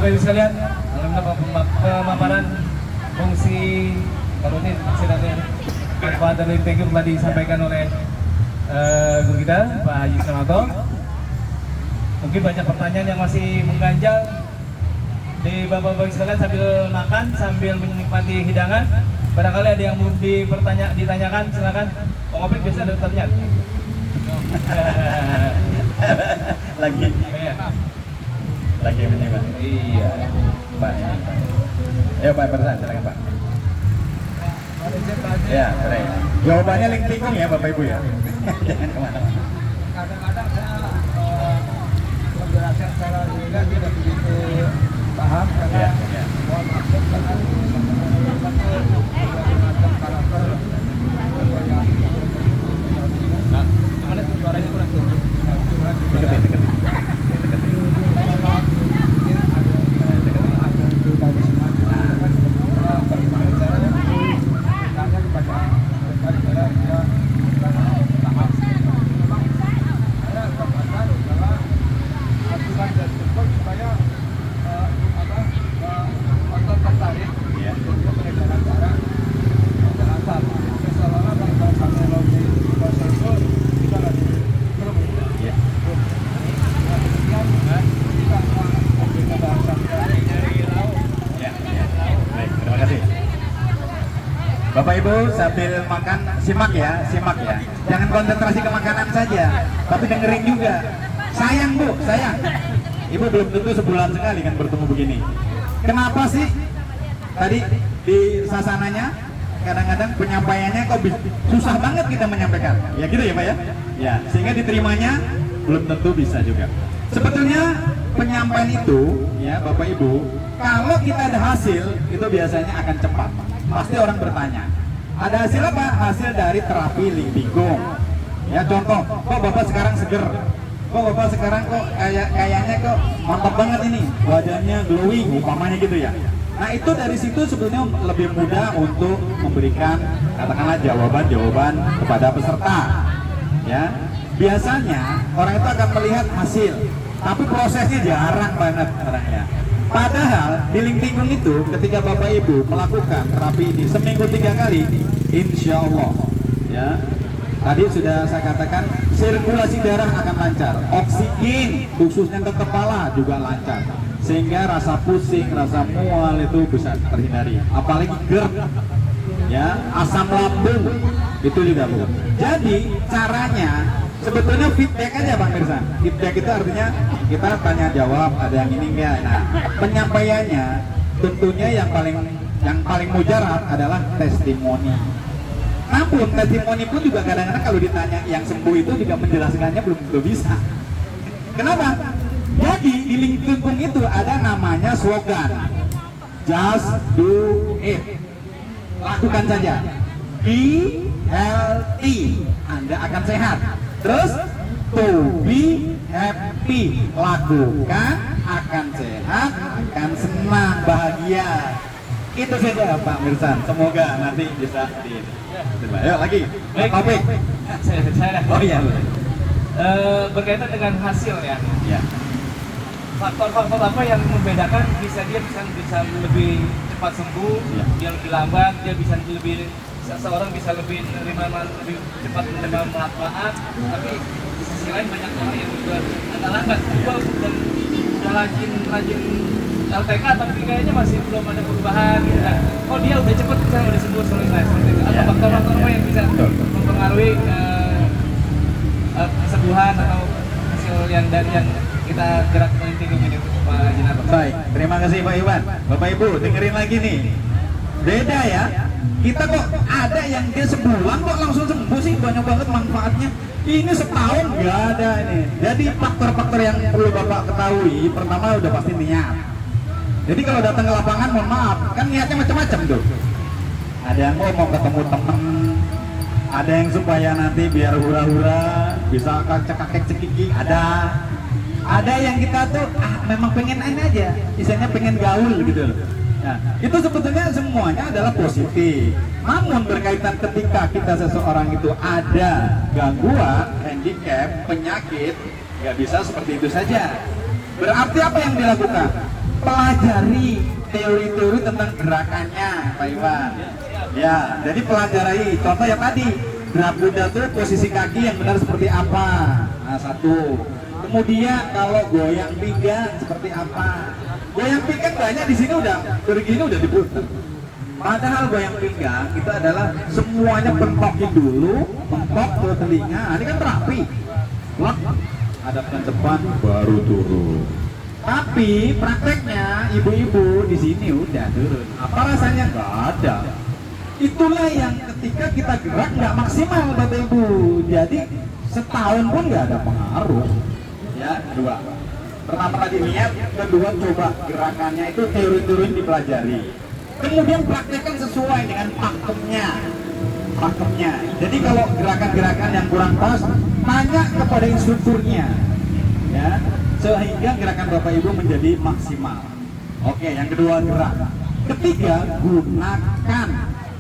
Bapak Ibu sekalian, alhamdulillah pemaparan fungsi karunin silakan manfaat dari lingkungan telah disampaikan oleh guru kita Pak Haji Sumarto. Mungkin banyak pertanyaan yang masih mengganjal di bapak-bapak sekalian sambil makan, sambil menikmati hidangan. Barangkali ada yang belum ditanyakan, silakan. Pak Opik biasa ada pertanyaan. lagi ini Pak. Iya. Pak. Ayo Pak Persan, silakan Pak. Ya, boleh. Jawabannya lingkung ya Bapak Ibu ya. Jangan kemana-mana. Kadang-kadang saya menjelaskan secara juga tidak begitu paham karena mohon maaf karena macam karakter Gimana suaranya kurang tuh? Bapak Ibu sambil makan simak ya. Jangan konsentrasi ke makanan saja, tapi dengerin juga. Sayang Bu, sayang. Ibu belum tentu sebulan sekali kan bertemu begini. Kenapa sih tadi di sasananya kadang-kadang penyampaiannya kok susah banget kita menyampaikan? Ya gitu ya Pak ya. Ya, sehingga diterimanya belum tentu bisa juga. Sebetulnya penyampaian itu ya Bapak Ibu, kalau kita ada hasil itu biasanya akan cepat. Pasti orang bertanya, ada hasil apa? Hasil dari terapi Lingpinggung. Ya contoh, kok Bapak sekarang seger? Kok Bapak sekarang kok kayaknya kok mantap banget ini, wajahnya glowing, umpamanya gitu ya. Nah itu dari situ sebetulnya lebih mudah untuk memberikan katakanlah jawaban-jawaban kepada peserta. Ya, biasanya orang itu akan melihat hasil, tapi prosesnya jarang banget orangnya. Padahal di Lingpinggung itu ketika Bapak Ibu melakukan terapi ini seminggu 3 kali, insya Allah ya tadi sudah saya katakan sirkulasi darah akan lancar, oksigen khususnya ke kepala juga lancar, sehingga rasa pusing, rasa mual itu bisa terhindari, apalagi GERD ya, asam lambung itu juga Bu. Jadi caranya sebetulnya feedback aja Bang Mirza. Feedback itu artinya kita tanya jawab, ada yang ini enggak. Nah, penyampaiannya tentunya yang paling mujarab adalah testimoni. Namun testimoni pun juga kadang-kadang kalau ditanya yang sembuh itu juga menjelaskannya belum tentu bisa. Kenapa? Jadi di Lingpinggung itu ada namanya slogan, just do it. Lakukan saja. Be healthy. Anda akan sehat. Terus to be happy, lakukan akan sehat, akan senang, bahagia. Itu saja Pak Mirsan. Semoga nanti bisa di. Ayo lagi. Baik. Topik. Saya. Oh iya. Berkaitan dengan hasil ya. Ya. Faktor-faktor apa yang membedakan dia bisa lebih cepat sembuh, Ya. dia lebih lambat, dia bisa lebih seseorang bisa lebih cepat menerima manfaat, tapi di sisi lain banyak orang yang juga agak lambat. Gua udah rajin LTK tapi kayaknya masih belum ada perubahan gitu kan. Oh dia udah cepet bisa udah sembuh seperti itu. Apa faktor-faktor apa yang bisa mempengaruhi kesembuhan atau hasil yang kita gerak Lingpinggung ini Pak Jinarto? Baik, terima kasih Pak Iwan. Bapak Ibu dengerin lagi nih. Beda ya. Kita kok ada yang dia sebulan kok langsung sembuh sih, banyak banget manfaatnya. Ini setahun nggak ada ini. Jadi faktor-faktor yang perlu Bapak ketahui, pertama udah pasti niat. Jadi kalau datang ke lapangan, mohon maaf, kan niatnya macam-macam tuh. Ada yang mau ketemu temen, ada yang supaya nanti biar hura-hura, bisa cekakek-cekiki, ada yang kita tuh memang pengen aja, misalnya pengen gaul gitu loh. Nah, itu sebetulnya semuanya adalah positif. Namun berkaitan ketika kita seseorang itu ada gangguan, handicap, penyakit, nggak bisa seperti itu saja. Berarti apa yang dilakukan? pelajari teori-teori tentang gerakannya, Pak Iwan. Ya, jadi pelajari. Contoh yang tadi, gerak Buddha itu posisi kaki yang benar seperti apa? Nah, satu. Kemudian kalau goyang pinggang seperti apa? Goyang pinggang banyak di sini udah begini udah diputar. Padahal goyang pinggang itu adalah semuanya pentokin dulu, pentok ke telinga. Ini kan terapi. Lak, hadapkan depan, baru turun. Tapi prakteknya ibu-ibu di sini udah turun. Apa rasanya? Nggak ada. Itulah yang ketika kita gerak nggak maksimal, Bapak Ibu. Jadi setahun pun nggak ada pengaruh. Ya, kedua. Pertama tadi niat, kedua coba gerakannya itu teori-teori dipelajari. Kemudian praktekkan sesuai dengan pakemnya. Pakemnya. Jadi kalau gerakan-gerakan yang kurang pas, tanya kepada instrukturnya. Ya, sehingga gerakan Bapak Ibu menjadi maksimal. Oke, yang kedua gerak. Ketiga, gunakan.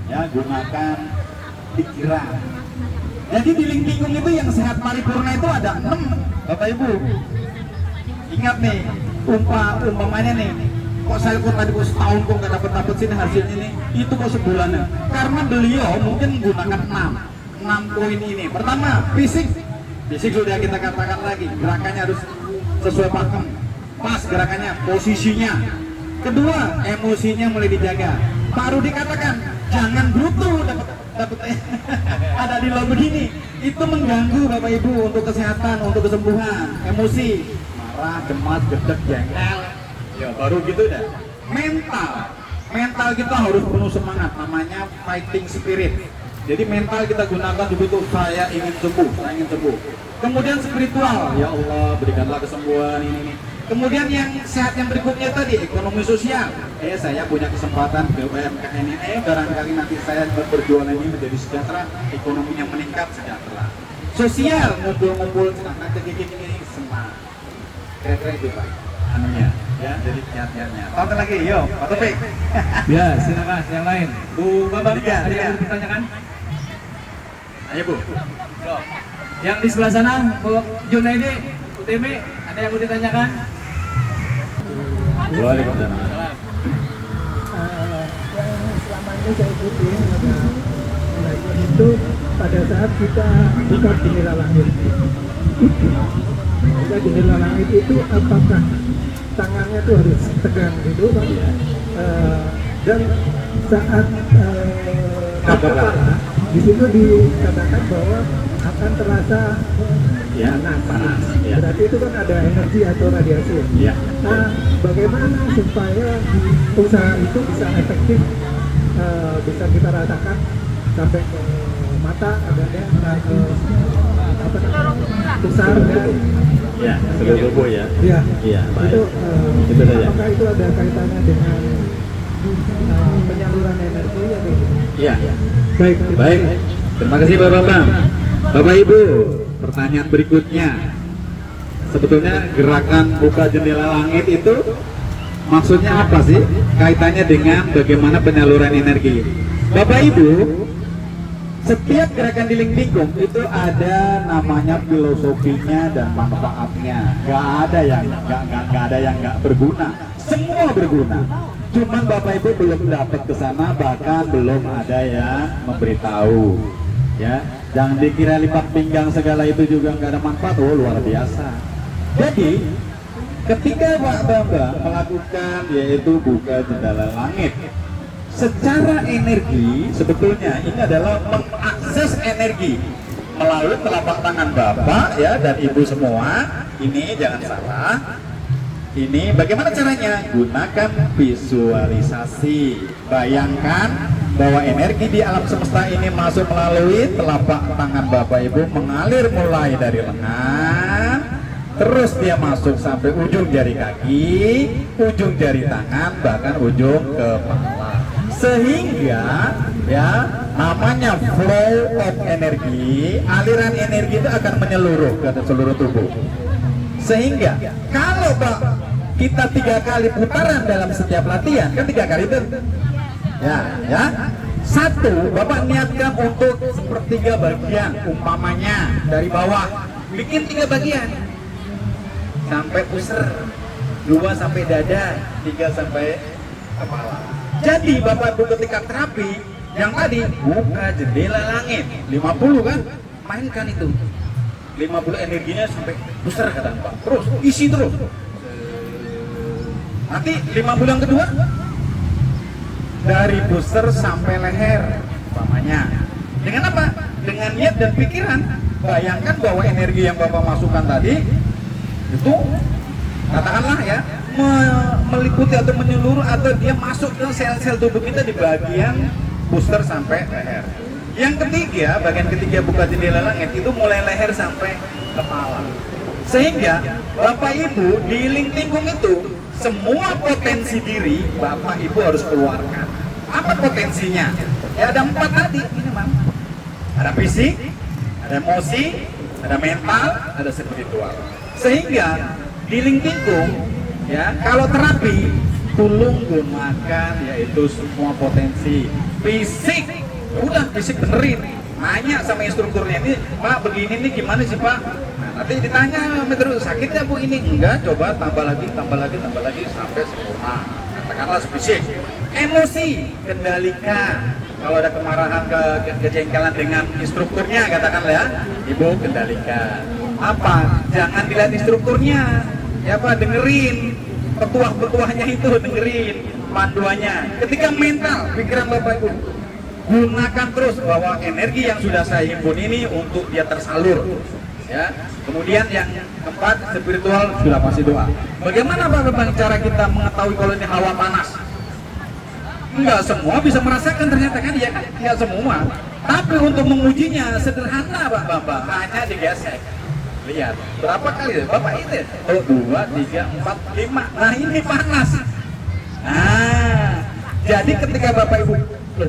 Ya, gunakan pikiran. Jadi di lingkungan itu yang sehat paripurna itu ada 6, Bapak Ibu. Ingat nih, umpamanya nih, kok saya tadi setahun kok nggak dapat sini hasilnya nih, itu kok sebulanan. Karena beliau mungkin menggunakan 6 poin ini. Pertama, fisik sudah kita katakan lagi, gerakannya harus sesuai pakem, pas gerakannya, posisinya. Kedua, emosinya mulai dijaga. Pak Rudi katakan, jangan brutu dapat ada di lo begini, itu mengganggu Bapak Ibu untuk kesehatan, untuk kesembuhan, emosi, marah, cemas, gedek, jengkel. Ya baru gitu dah. Mental kita harus penuh semangat, namanya fighting spirit. Jadi mental kita gunakan begitu, saya ingin sembuh. Kemudian spiritual, ya Allah berikanlah kesembuhan ini. Kemudian yang sehat yang berikutnya tadi, ekonomi sosial. Saya punya kesempatan ke UMKM ini, barangkali nanti saya berjualan ini menjadi sejahtera, ekonominya meningkat, sejahtera. Sosial, ngumpul-ngumpul, anak kecil ini senang. Kira-kira itu Pak, anunya, ya, jadi kiat-kiatnya. Tonton lagi, yuk, Pak Topik. Ya, silakan yang lain. Bu Bambang, ada yang mau ditanyakan? Ayo Bu. Yang di sebelah sana, Bu Junaidi, UTB, ada yang mau ditanyakan? Waalaikumsalam. Yang selama ini saya ikuti itu pada saat kita buka jendela langit. Buka jendela langit itu apakah tangannya itu harus tegang gitu Pak? Dan saat kepala di situ dikatakan bahwa akan terasa panas. Ya. Berarti itu kan ada energi atau radiasi. Ya. Nah, bagaimana supaya usaha itu bisa efektif, bisa kita rasakan sampai ke mata, adanya pusar dan Ya, seluruh tubuh ya. ya, Iya, baik. itu Itu saja. apakah itu ada kaitannya dengan penyaluran energi atau Iya. baik. Baik. Terima kasih Bapak Bambang. Bapak Ibu, pertanyaan berikutnya. Sebetulnya gerakan buka jendela langit itu maksudnya apa sih? Kaitannya dengan bagaimana penyaluran energi. Bapak Ibu, setiap gerakan di lingkungan itu ada namanya filosofinya dan manfaatnya. Gak ada yang nggak berguna. Semua berguna. Cuman Bapak Ibu belum dapat ke sana, bahkan belum ada yang memberitahu. Ya, jangan dikira lipat pinggang segala itu juga nggak ada manfaat. Oh, luar biasa. Jadi ketika Pak Bambang melakukan yaitu buka jendela langit, secara energi sebetulnya ini adalah mengakses energi melalui telapak tangan Bapak ya dan Ibu semua. Ini jangan salah. Ini bagaimana caranya? Gunakan visualisasi. Bayangkan bahwa energi di alam semesta ini masuk melalui telapak tangan Bapak Ibu, mengalir mulai dari lengan, terus dia masuk sampai ujung jari kaki, ujung jari tangan, bahkan ujung kepala. Sehingga ya namanya flow of energi, aliran energi itu akan menyeluruh ke seluruh tubuh. Sehingga kalau kita 3 kali putaran dalam setiap latihan, kan 3 kali itu ya 1 Bapak niatkan untuk sepertiga bagian, umpamanya dari bawah bikin 3 bagian sampai pusar 2 sampai dada, 3 sampai kepala. Jadi Bapak Ibu ketika terapi yang tadi buka jendela langit 50 kan, mainkan itu 50 energinya sampai besar kata Pak. Terus isi terus. Nanti 50 yang kedua dari booster sampai leher umpamanya. Dengan apa? Dengan niat dan pikiran. Bayangkan bahwa energi yang Bapak masukkan tadi itu katakanlah ya meliputi atau menyeluruh atau dia masuk ke sel-sel tubuh kita di bagian booster sampai leher. Yang ketiga, bagian ketiga buka jendela langit itu mulai leher sampai kepala. Sehingga Bapak Ibu di lingkungan itu semua potensi diri Bapak Ibu harus keluarkan. Apa potensinya? Ya ada 4 tadi minimal. Ada fisik, ada emosi, ada mental, ada spiritual. Sehingga di lingkungan ya kalau terapi tolong gunakan yaitu semua potensi fisik. Udah fisik benerin, nanya sama instrukturnya ini, Pak begini nih gimana sih Pak? Nah, nanti ditanya terus sakit ya Bu ini? Enggak, coba tambah lagi sampai sempurna. Katakanlah fisik. Emosi kendalikan. Kalau ada kemarahan, kejengkelan dengan instrukturnya katakanlah ya, Ibu kendalikan. Apa? Jangan dilihat instrukturnya, ya Pak dengerin petuah-petuahnya itu dengerin panduannya. Ketika mental, pikiran Bapak Ibu gunakan terus bahwa energi yang sudah saya himpun ini untuk dia tersalur ya. Kemudian yang keempat spiritual sudah pasti doa. Bagaimana Bapak cara kita mengetahui kalau ini hawa panas? Enggak semua bisa merasakan ternyata kan ya kan enggak semua. Tapi untuk mengujinya sederhana Pak Bapak, hanya digesek. Lihat berapa kali Bapak itu? Oh 2, 3, 4, 5. Nah ini panas. Nah jadi ketika Bapak Ibu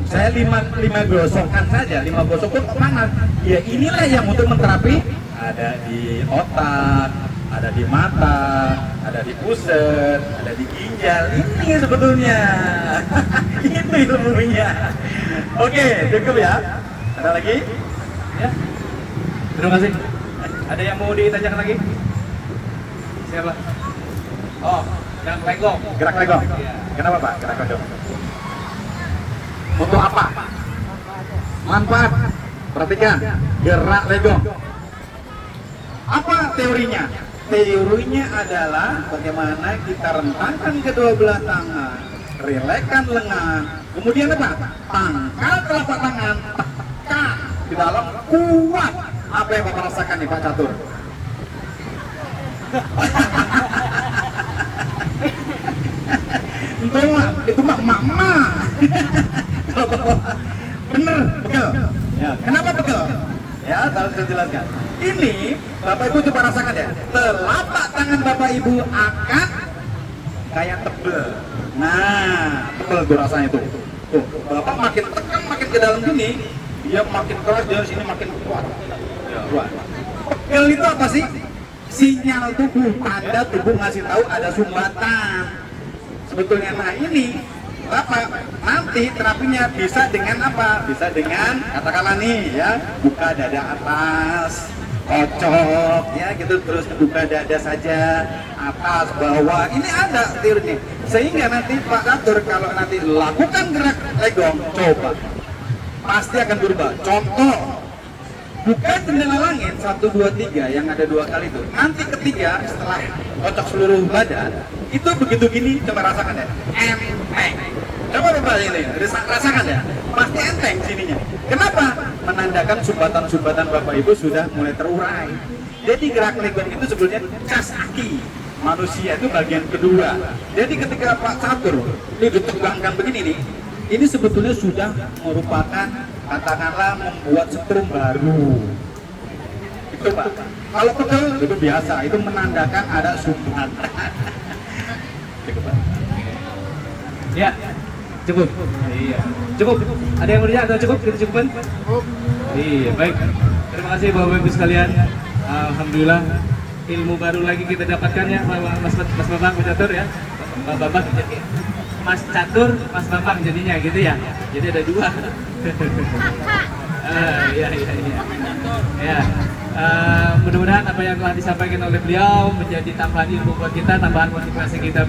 saya 5 gosokan saja, 5 gosok pun panas. Ya inilah yang untuk menterapi. Ada di otak, ada di mata, ada di pusat, ada di ginjal. Ini sebetulnya. Itu ilmunya. Oke, cukup ya. Ada lagi? Ya. Terima kasih. Ada yang mau ditanyakan lagi? Siapa? Oh, gerak legong. Gerak legong. Kenapa Pak? Gerak legong. Untuk apa? Manfaat. Perhatikan, gerak legong. Apa teorinya? Teorinya adalah bagaimana kita rentangkan kedua belah tangan, rilekskan lengan, kemudian apa? Pangkal telapak tangan, tekan di dalam kuat. Apa yang Bapak rasakan nih Pak Catur? Itu mah mama. Bener, betul. Ya, kenapa betul? Ya, harus saya jelaskan. Ini Bapak Ibu coba rasakan ya. Telapak tangan Bapak Ibu akan kayak tebel. Nah, tebel tuh rasanya tuh. Tuh, Bapak makin tekan makin ke dalam gini, dia makin keras, dari sini makin kuat. Ya, kuat. Pegel itu apa sih? Sinyal tubuh, tanda tubuh ngasih tahu ada sumbatan. Sebetulnya nah ini Bapak nanti terapinya bisa dengan apa? Bisa dengan katakanlah nih ya, buka dada atas, kocok ya gitu, terus buka dada saja, atas, bawah. Ini ada teorinya. Sehingga nanti Pak Catur kalau nanti lakukan gerak legong, coba pasti akan berubah. Contoh, buka jendela langit 1, 2, 3 yang ada 2 kali itu. Nanti ketiga setelah kocok seluruh badan itu begitu gini, coba rasakan ya. Enteng. Coba Bapak ini rasakan ya. Pasti enteng sininya. Kenapa? Menandakan sumbatan-sumbatan Bapak Ibu sudah mulai terurai. Jadi gerak legong itu sebetulnya cas kaki manusia itu bagian kedua. Jadi ketika Pak Catur ini ditegangkan begini nih, ini sebetulnya sudah merupakan katakanlah membuat setrum baru. Itu Pak. Kalau pegel itu biasa, itu menandakan ada sumbatan. Cukup Pak. Ya, cukup. Iya, cukup. Ada yang bertanya atau cukup? Kita cukupkan? Cukup. Iya, baik. Terima kasih Bapak Ibu sekalian. Alhamdulillah ilmu baru lagi kita dapatkan ya, Mas Bambang, Mas Catur ya. Mas Catur, Mas Bambang jadinya gitu ya. Jadi ada 2. Iya. Ya. Mudah-mudahan apa yang telah disampaikan oleh beliau menjadi tambahan ilmu buat kita, tambahan motivasi kita,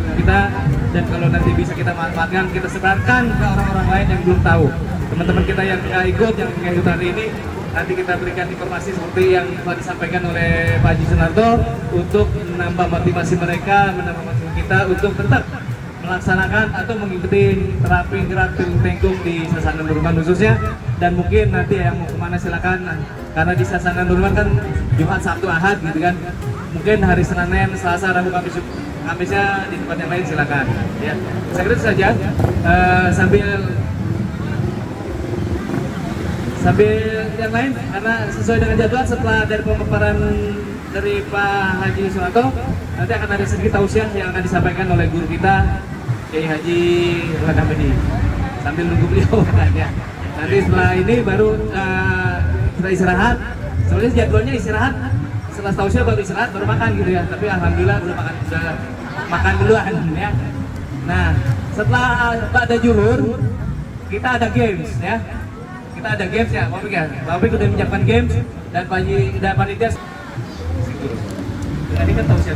dan kalau nanti bisa kita manfaatkan, kita sebarkan ke orang-orang lain yang belum tahu. Teman-teman kita yang nggak ikut hari ini, nanti kita berikan informasi seperti yang telah disampaikan oleh Pak Haji Sunarto untuk menambah motivasi mereka, menambah motivasi kita untuk tetap melaksanakan atau mengikuti terapi gerak tengkung di Sasangan Nurman khususnya, dan mungkin nanti yang mau kemana silakan, karena di Sasangan Nurman kan Jumat, Sabtu, Ahad gitu kan, mungkin hari Senin, Selasa, Rabu, Kamisnya di tempat yang lain silakan ya. Saya kira itu saja. Sambil yang lain, karena sesuai dengan jadwal setelah dari pemaparan dari Pak Haji Sunarto, nanti akan ada sedikit tausiah yang akan disampaikan oleh guru kita Kiai Haji Radhamedi. Sambil nunggu beliau kan ya. Nanti setelah ini baru kita istirahat. Sebenarnya jadwalnya istirahat, setelah tausiah baru istirahat baru makan gitu ya. Tapi alhamdulillah belum makan, sudah makan duluan ya. Nah, setelah ada juhur, kita ada games ya. Kita ada games ya, Pak Bik ya. Pak Bik udah menyiapkan games dan panitia. Ini kan tausiah.